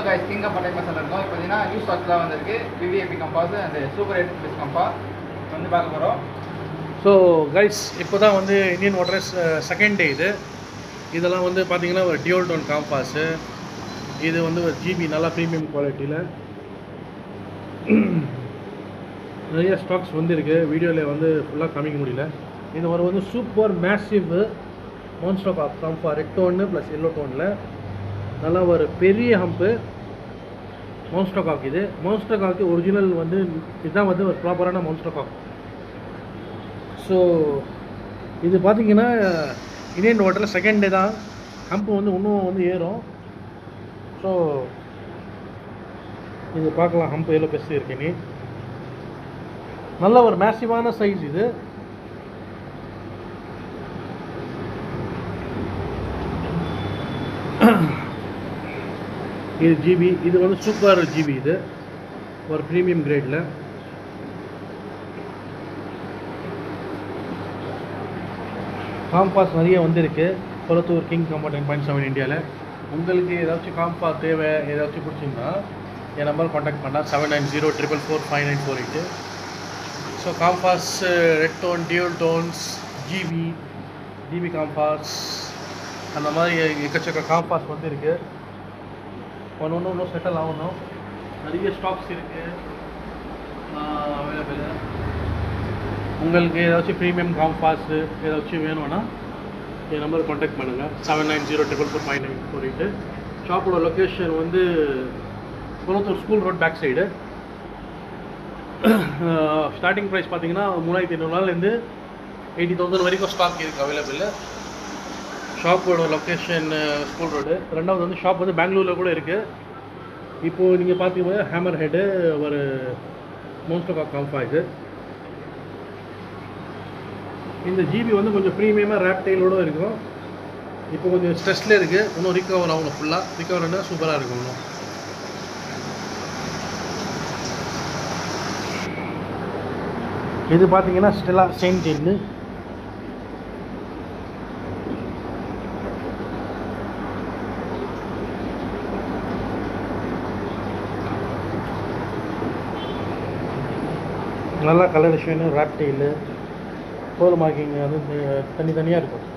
guys, King of Patai Masala இருக்கும். இப்போ பார்த்தீங்கன்னா நியூ ஸ்டாக்லாம் வந்திருக்கு. VVIP கம்பாஸ் அண்ட் சூப்பர் 8 கம்பா வந்து பார்க்க போகிறோம். ஸோ கைஸ் இப்போ தான் வந்து இந்தியன் வாட்டர்ஸ் செகண்ட் டே இதெல்லாம் வந்து பார்த்தீங்கன்னா ஒரு டியூல் டோன் காம்பாஸு. இது வந்து ஒரு ஜிபி நல்லா ப்ரீமியம் குவாலிட்டியில் நிறைய ஸ்டாக்ஸ் வந்துருக்கு. வீடியோவில் வந்து ஃபுல்லாக காமிக்க முடியல. இது ஒரு வந்து சூப்பர் மேசிவ் மான்ஸ்டர் காம்பா ரெட் டோன்னு ப்ளஸ் எல்லோ டோனில் நல்லா ஒரு பெரிய ஹம்ப்பு மான்ஸ்டர் காக். இது மான்ஸ்டர் காக்கு ஒரிஜினல் வந்து இதுதான் வந்து ஒரு ப்ராப்பரான மான்ஸ்டர் காக். ஸோ இது பார்த்திங்கன்னா இந்தியன் வாட்டரில் செகண்ட் டே தான். ஹம்ப்பு வந்து இன்னும் வந்து ஏறும். ஸோ இது பார்க்கலாம் ஹம்ப்பு எவ்வளோ பெருசு இருக்குன்னு. நல்ல ஒரு மேசிவான சைஸ் இது. இது ஜிபி, இது வந்து சூப்பர் ஜிபி. இது ஒரு ப்ரீமியம் கிரேடில் காம்பாஸ் நிறைய வந்திருக்கு. கொளத்தூர் கிங் காம்பா 10.7 இந்தியாவில். உங்களுக்கு ஏதாச்சும் காம்பா தேவை, ஏதாச்சும் பிடிச்சிங்கன்னா என் நம்பர் காண்டாக்ட் பண்ணால் 7904445948. So Compass red tone, dual tones, Jeep Compass அந்த மாதிரி எக்கச்சக்க காம்பாஸ் வந்து இருக்குது. ஒன்று செட்டில் ஆகணும். நிறைய ஸ்டாக்ஸ் இருக்குது அவைலபிள். உங்களுக்கு ஏதாச்சும் ப்ரீமியம் காம்பாஸு ஏதாச்சும் வேணும்னா என் நம்பர் காண்டாக்ட் பண்ணுங்கள் 7904445948. ஷாப்போட லொக்கேஷன் வந்து Kolathur school road back side. Starting price பார்த்தீங்கன்னா 3500 80,000 வரைக்கும் ஸ்டாக் இருக்குது அவைலபிள். ஷாப்போட லொக்கேஷன் ஸ்கூல் ரோடு. ரெண்டாவது வந்து ஷாப் வந்து பெங்களூரில் கூட இருக்குது. இப்போது நீங்கள் பார்த்தீங்கன்னா ஹேமர் ஹெட்டு ஒரு மான்ஸ்டர் காக் காம்பா. இது இந்த ஜிபி வந்து கொஞ்சம் ப்ரீமியமாக ரேப் டெயிலோடு இருக்கும். இப்போ கொஞ்சம் ஸ்ட்ரெஸ்ஸில் இருக்குது. இன்னும் ரிகவர் ஆகணும். ஃபுல்லாக ரிகவர் ஆனால் சூப்பராக இருக்கும். இன்னும் இது பார்த்தீங்கன்னா ஸ்டெல்லா செயின்ட் ஜெயின்னு நல்லா கலர் டிசைனு ரேப் டெயிலு போர் மார்க்கிங் வந்து தனித்தனியாக இருக்கும்.